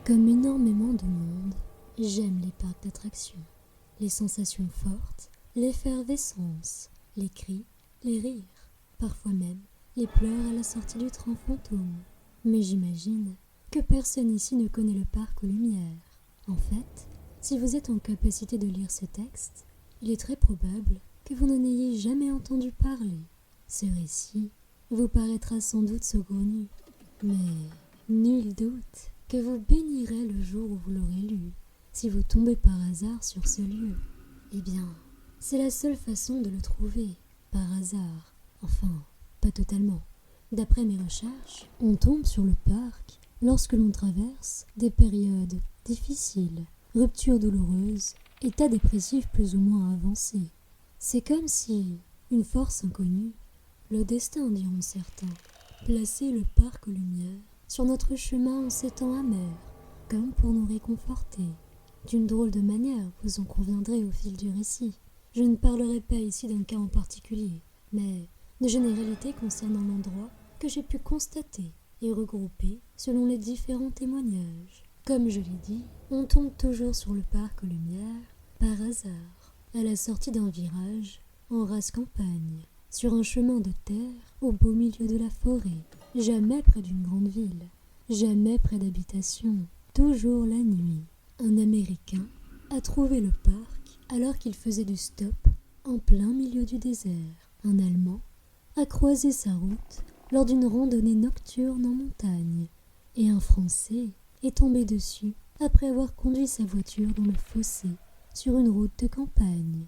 Comme énormément de monde, j'aime les parcs d'attractions. Les sensations fortes, l'effervescence, les cris, les rires, parfois même les pleurs à la sortie du train fantôme. Mais j'imagine que personne ici ne connaît le parc aux Lumières. En fait, si vous êtes en capacité de lire ce texte, il est très probable que vous n'en ayez jamais entendu parler. Ce récit vous paraîtra sans doute saugrenu, mais nul doute que vous bénirez le jour où vous l'aurez lu. Si vous tombez par hasard sur ce lieu, eh bien, c'est la seule façon de le trouver, par hasard. Enfin, pas totalement. D'après mes recherches, on tombe sur le parc lorsque l'on traverse des périodes difficiles, ruptures douloureuses, états dépressifs plus ou moins avancés. C'est comme si une force inconnue, le destin diront certains, plaçait le parc aux Lumières sur notre chemin en ces temps amers, comme pour nous réconforter. D'une drôle de manière, vous en conviendrez au fil du récit. Je ne parlerai pas ici d'un cas en particulier, mais de généralités concernant l'endroit que j'ai pu constater et regrouper selon les différents témoignages. Comme je l'ai dit, on tombe toujours sur le parc aux Lumières par hasard, à la sortie d'un virage, en rase campagne, sur un chemin de terre au beau milieu de la forêt, jamais près d'une grande ville, jamais près d'habitation, toujours la nuit. Un Américain a trouvé le parc alors qu'il faisait du stop en plein milieu du désert. Un Allemand a croisé sa route lors d'une randonnée nocturne en montagne, et un Français est tombé dessus après avoir conduit sa voiture dans le fossé sur une route de campagne.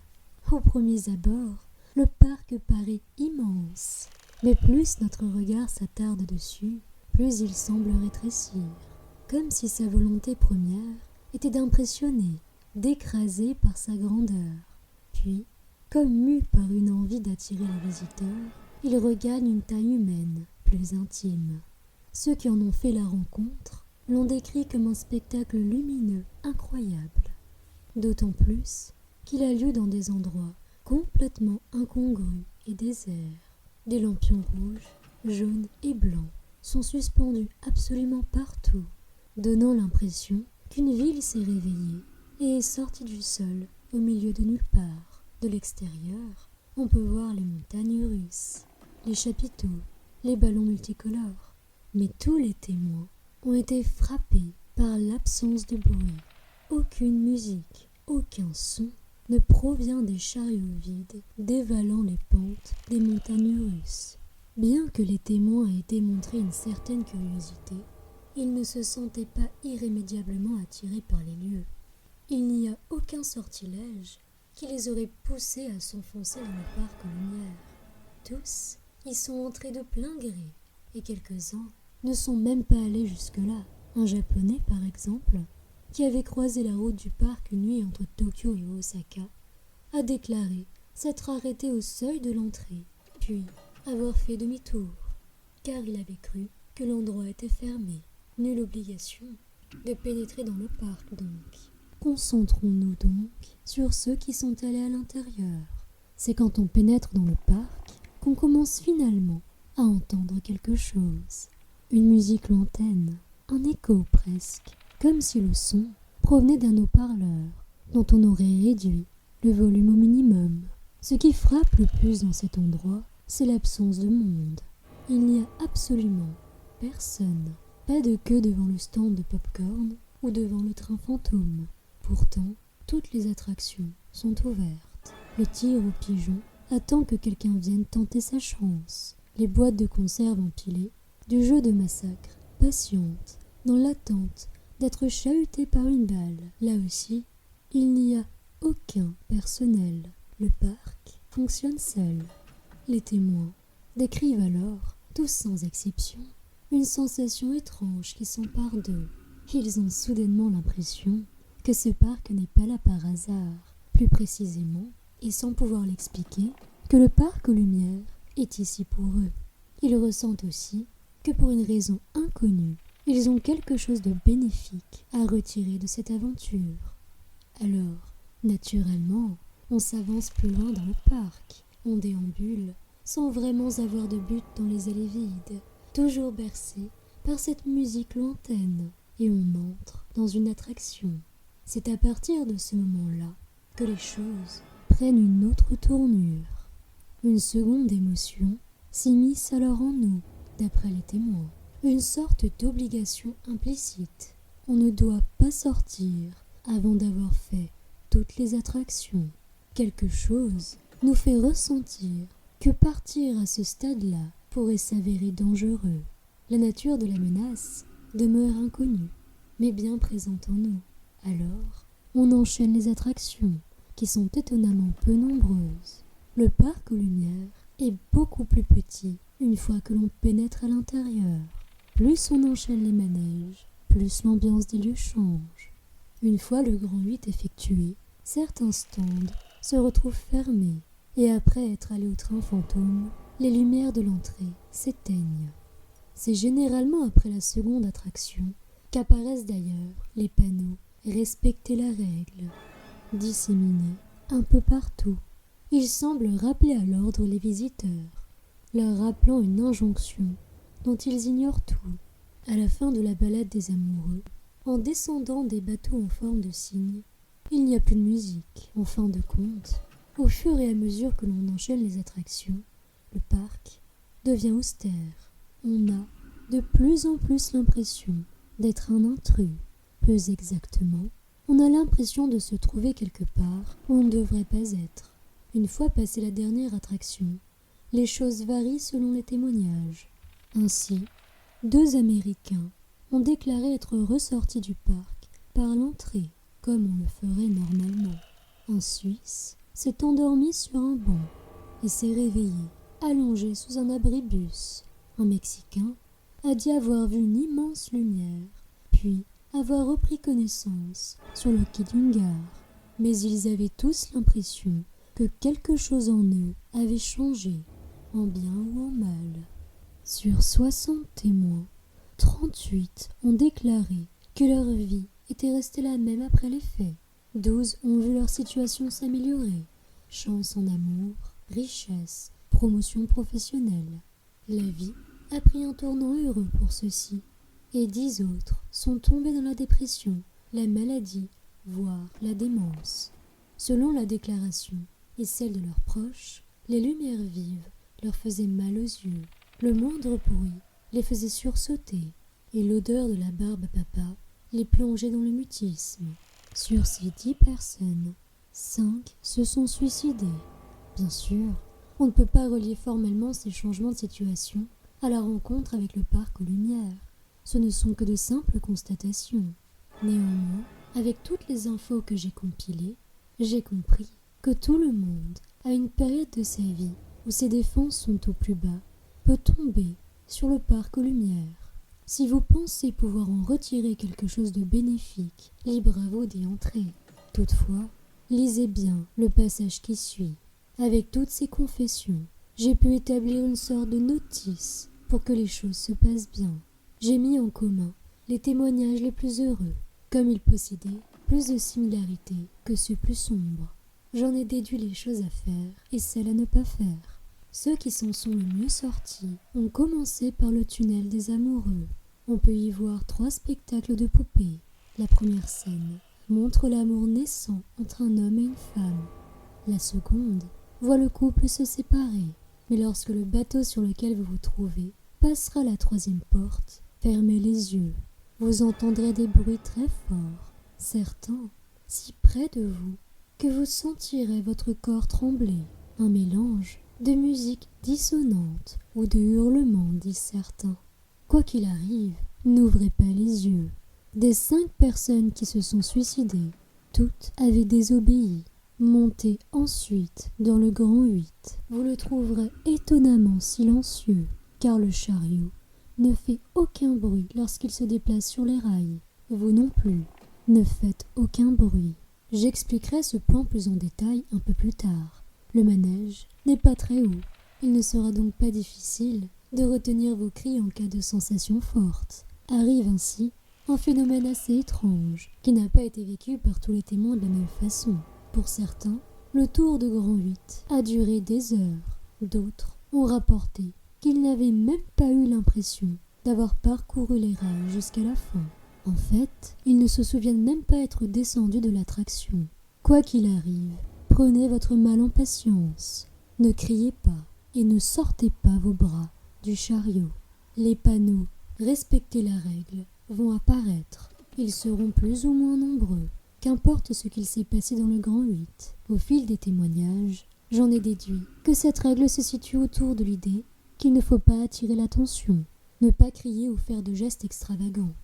Aux premiers abords, le parc paraît immense, mais plus notre regard s'attarde dessus, plus il semble rétrécir, comme si sa volonté première était d'impressionner, d'écraser par sa grandeur. Puis, comme mu par une envie d'attirer les visiteurs, il regagne une taille humaine, plus intime. Ceux qui en ont fait la rencontre l'ont décrit comme un spectacle lumineux incroyable, d'autant plus qu'il a lieu dans des endroits complètement incongrus et déserts. Des lampions rouges, jaunes et blancs sont suspendus absolument partout, donnant l'impression qu'une ville s'est réveillée et est sortie du sol au milieu de nulle part. De l'extérieur, on peut voir les montagnes russes, les chapiteaux, les ballons multicolores, mais tous les témoins ont été frappés par l'absence de bruit. Aucune musique, aucun son ne provient des chariots vides dévalant les pentes des montagnes russes. Bien que les témoins aient démontré une certaine curiosité, ils ne se sentaient pas irrémédiablement attirés par les lieux. Il n'y a aucun sortilège qui les aurait poussés à s'enfoncer dans le parc aux Lumières. Tous y sont entrés de plein gré, et quelques-uns ne sont même pas allés jusque-là. Un Japonais, par exemple, qui avait croisé la route du parc une nuit entre Tokyo et Osaka, a déclaré s'être arrêté au seuil de l'entrée, puis avoir fait demi-tour, car il avait cru que l'endroit était fermé. Nulle obligation de pénétrer dans le parc donc. Concentrons-nous donc sur ceux qui sont allés à l'intérieur. C'est quand on pénètre dans le parc qu'on commence finalement à entendre quelque chose. Une musique lointaine, un écho presque, comme si le son provenait d'un haut-parleur dont on aurait réduit le volume au minimum. Ce qui frappe le plus dans cet endroit, c'est l'absence de monde. Il n'y a absolument personne. Pas de queue devant le stand de pop-corn ou devant le train fantôme. Pourtant, toutes les attractions sont ouvertes. Le tir au pigeon attend que quelqu'un vienne tenter sa chance. Les boîtes de conserve empilées, du jeu de massacre, patientent, dans l'attente d'être chahutées par une balle. Là aussi, il n'y a aucun personnel. Le parc fonctionne seul. Les témoins décrivent alors, tous sans exception, une sensation étrange qui s'empare d'eux. Ils ont soudainement l'impression que ce parc n'est pas là par hasard. Plus précisément, et sans pouvoir l'expliquer, que le parc aux Lumières est ici pour eux. Ils ressentent aussi que pour une raison inconnue, ils ont quelque chose de bénéfique à retirer de cette aventure. Alors, naturellement, on s'avance plus loin dans le parc, on déambule, sans vraiment avoir de but dans les allées vides, toujours bercé par cette musique lointaine, et on entre dans une attraction. C'est à partir de ce moment-là que les choses prennent une autre tournure. Une seconde émotion s'immisce alors en nous, d'après les témoins, une sorte d'obligation implicite. On ne doit pas sortir avant d'avoir fait toutes les attractions. Quelque chose nous fait ressentir que partir à ce stade-là pourrait s'avérer dangereux. La nature de la menace demeure inconnue, mais bien présente en nous. Alors, on enchaîne les attractions, qui sont étonnamment peu nombreuses. Le parc aux lumières est beaucoup plus petit une fois que l'on pénètre à l'intérieur. Plus on enchaîne les manèges, plus l'ambiance des lieux change. Une fois le grand 8 effectué, certains stands se retrouvent fermés, et après être allés au train fantôme, les lumières de l'entrée s'éteignent. C'est généralement après la seconde attraction qu'apparaissent d'ailleurs les panneaux « Respectez la règle » disséminés un peu partout. Ils semblent rappeler à l'ordre les visiteurs, leur rappelant une injonction dont ils ignorent tout. À la fin de la balade des amoureux, en descendant des bateaux en forme de cygne, il n'y a plus de musique. En fin de compte, au fur et à mesure que l'on enchaîne les attractions, le parc devient austère. On a de plus en plus l'impression d'être un intrus. Plus exactement, on a l'impression de se trouver quelque part où on ne devrait pas être. Une fois passée la dernière attraction, les choses varient selon les témoignages. Ainsi, 2 Américains ont déclaré être ressortis du parc par l'entrée, comme on le ferait normalement. Un Suisse s'est endormi sur un banc et s'est réveillé, allongé sous un abribus. Un Mexicain a dit avoir vu une immense lumière, puis avoir repris connaissance sur le quai d'une gare. Mais ils avaient tous l'impression que quelque chose en eux avait changé, en bien ou en mal. Sur 60 témoins, 38 ont déclaré que leur vie était restée la même après les faits. 12 ont vu leur situation s'améliorer. Chance en amour, richesse, promotion professionnelle. La vie a pris un tournant heureux pour ceux-ci. Et 10 autres sont tombés dans la dépression, la maladie, voire la démence. Selon la déclaration et celle de leurs proches, les lumières vives leur faisaient mal aux yeux. Le moindre bruit les faisait sursauter, et l'odeur de la barbe à papa les plongeait dans le mutisme. Sur ces 10 personnes, 5 se sont suicidées. Bien sûr, on ne peut pas relier formellement ces changements de situation à la rencontre avec le parc aux lumières. Ce ne sont que de simples constatations. Néanmoins, avec toutes les infos que j'ai compilées, j'ai compris que tout le monde, à une période de sa vie où ses défenses sont au plus bas, peut tomber sur le parc aux lumières. Si vous pensez pouvoir en retirer quelque chose de bénéfique, libre à vous d'y entrer. Toutefois, lisez bien le passage qui suit. Avec toutes ces confessions, j'ai pu établir une sorte de notice pour que les choses se passent bien. J'ai mis en commun les témoignages les plus heureux, comme ils possédaient plus de similarités que ceux plus sombres. J'en ai déduit les choses à faire et celles à ne pas faire. Ceux qui s'en sont le mieux sortis ont commencé par le tunnel des amoureux. On peut y voir 3 spectacles de poupées. La première scène montre l'amour naissant entre un homme et une femme. La seconde voit le couple se séparer. Mais lorsque le bateau sur lequel vous vous trouvez passera la 3e porte, fermez les yeux. Vous entendrez des bruits très forts, certains si près de vous que vous sentirez votre corps trembler. Un mélange de musique dissonante ou de hurlements, disent certains. Quoi qu'il arrive, n'ouvrez pas les yeux. Des 5 personnes qui se sont suicidées, toutes avaient désobéi. Montez ensuite dans le grand 8. Vous le trouverez étonnamment silencieux, car le chariot ne fait aucun bruit lorsqu'il se déplace sur les rails. Vous non plus, ne faites aucun bruit. J'expliquerai ce point plus en détail un peu plus tard. Le manège n'est pas très haut. Il ne sera donc pas difficile de retenir vos cris en cas de sensation forte. Arrive ainsi un phénomène assez étrange, qui n'a pas été vécu par tous les témoins de la même façon. Pour certains, le tour de Grand 8 a duré des heures. D'autres ont rapporté qu'ils n'avaient même pas eu l'impression d'avoir parcouru les rails jusqu'à la fin. En fait, ils ne se souviennent même pas être descendus de l'attraction. Quoi qu'il arrive, prenez votre mal en patience. Ne criez pas et ne sortez pas vos bras du chariot. Les panneaux « Respectez la règle » vont apparaître. Ils seront plus ou moins nombreux. Qu'importe ce qu'il s'est passé dans le Grand 8. Au fil des témoignages, j'en ai déduit que cette règle se situe autour de l'idée qu'il ne faut pas attirer l'attention, ne pas crier ou faire de gestes extravagants.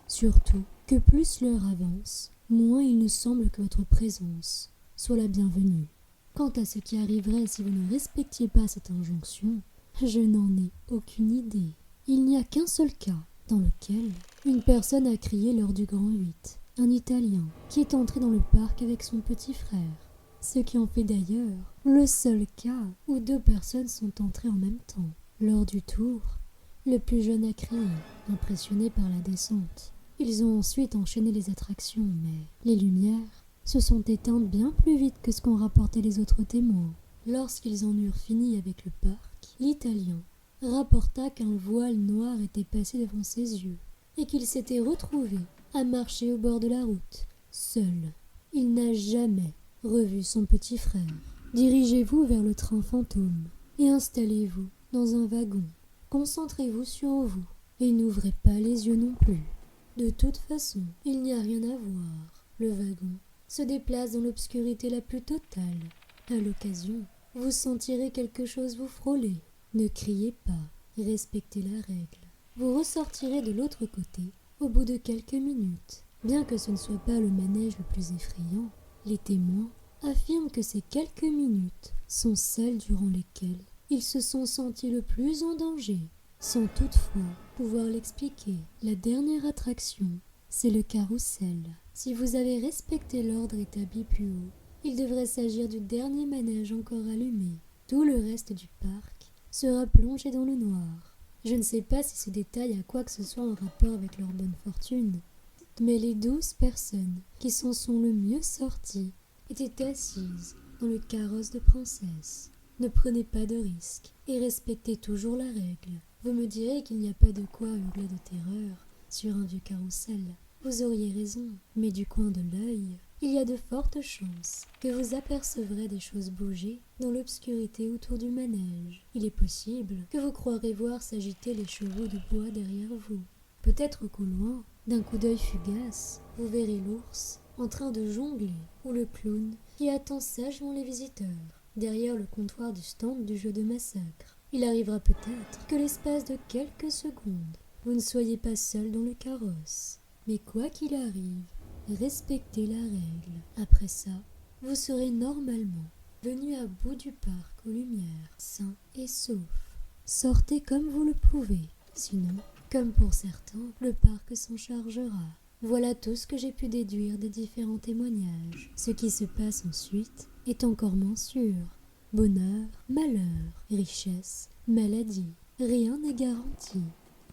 Surtout que plus l'heure avance, moins il nous semble que votre présence soit la bienvenue. Quant à ce qui arriverait si vous ne respectiez pas cette injonction, je n'en ai aucune idée. Il n'y a qu'un seul cas dans lequel une personne a crié lors du Grand 8, un Italien qui est entré dans le parc avec son petit frère, ce qui en fait d'ailleurs le seul cas où 2 personnes sont entrées en même temps. Lors du tour, le plus jeune a crié, impressionné par la descente. Ils ont ensuite enchaîné les attractions, mais les lumières se sont éteintes bien plus vite que ce qu'ont rapporté les autres témoins. Lorsqu'ils en eurent fini avec le parc, l'Italien rapporta qu'un voile noir était passé devant ses yeux et qu'il s'était retrouvé à marcher au bord de la route, seul. Il n'a jamais revu son petit frère. Dirigez-vous vers le train fantôme et installez-vous dans un wagon. Concentrez-vous sur vous et n'ouvrez pas les yeux non plus. De toute façon, il n'y a rien à voir. Le wagon se déplace dans l'obscurité la plus totale. À l'occasion, vous sentirez quelque chose vous frôler. Ne criez pas, respectez la règle. Vous ressortirez de l'autre côté au bout de quelques minutes. Bien que ce ne soit pas le manège le plus effrayant, les témoins affirment que ces quelques minutes sont celles durant lesquelles ils se sont sentis le plus en danger, sans toutefois pouvoir l'expliquer. La dernière attraction, c'est le carrousel. Si vous avez respecté l'ordre établi plus haut, il devrait s'agir du dernier manège encore allumé. Tout le reste du parc sera plongé dans le noir. Je ne sais pas si ce détail a quoi que ce soit en rapport avec leur bonne fortune, mais les 12 personnes qui s'en sont le mieux sorties étaient assises dans le carrosse de princesse. Ne prenez pas de risques et respectez toujours la règle. Vous me direz qu'il n'y a pas de quoi hurler de terreur sur un vieux carrousel. Vous auriez raison, mais du coin de l'œil, il y a de fortes chances que vous apercevrez des choses bouger dans l'obscurité autour du manège. Il est possible que vous croirez voir s'agiter les chevaux de bois derrière vous. Peut-être qu'au loin, d'un coup d'œil fugace, vous verrez l'ours en train de jongler ou le clown qui attend sagement les visiteurs derrière le comptoir du stand du jeu de massacre. Il arrivera peut-être que l'espace de quelques secondes, vous ne soyez pas seul dans le carrosse. Mais quoi qu'il arrive, respectez la règle. Après ça, vous serez normalement venu à bout du parc aux lumières, sain et sauf. Sortez comme vous le pouvez, sinon, comme pour certains, le parc s'en chargera. Voilà tout ce que j'ai pu déduire des différents témoignages. Ce qui se passe ensuite est encore moins sûr. Bonheur, malheur, richesse, maladie, rien n'est garanti.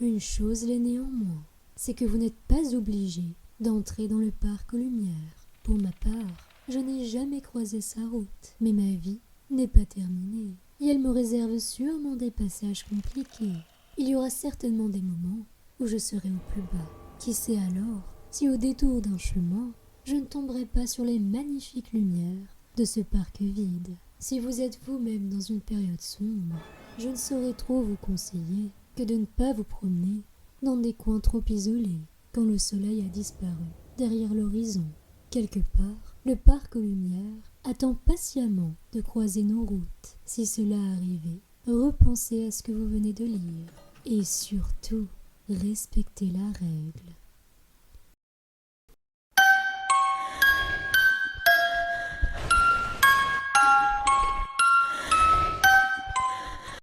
Une chose l'est néanmoins, c'est que vous n'êtes pas obligé d'entrer dans le parc aux lumières. Pour ma part, je n'ai jamais croisé sa route, mais ma vie n'est pas terminée, et elle me réserve sûrement des passages compliqués. Il y aura certainement des moments où je serai au plus bas. Qui sait alors si au détour d'un chemin, je ne tomberai pas sur les magnifiques lumières de ce parc vide. Si vous êtes vous-même dans une période sombre, je ne saurais trop vous conseiller que de ne pas vous promener dans des coins trop isolés quand le soleil a disparu derrière l'horizon. Quelque part, le parc aux lumières attend patiemment de croiser nos routes. Si cela arrivait, repensez à ce que vous venez de lire et surtout, respectez la règle.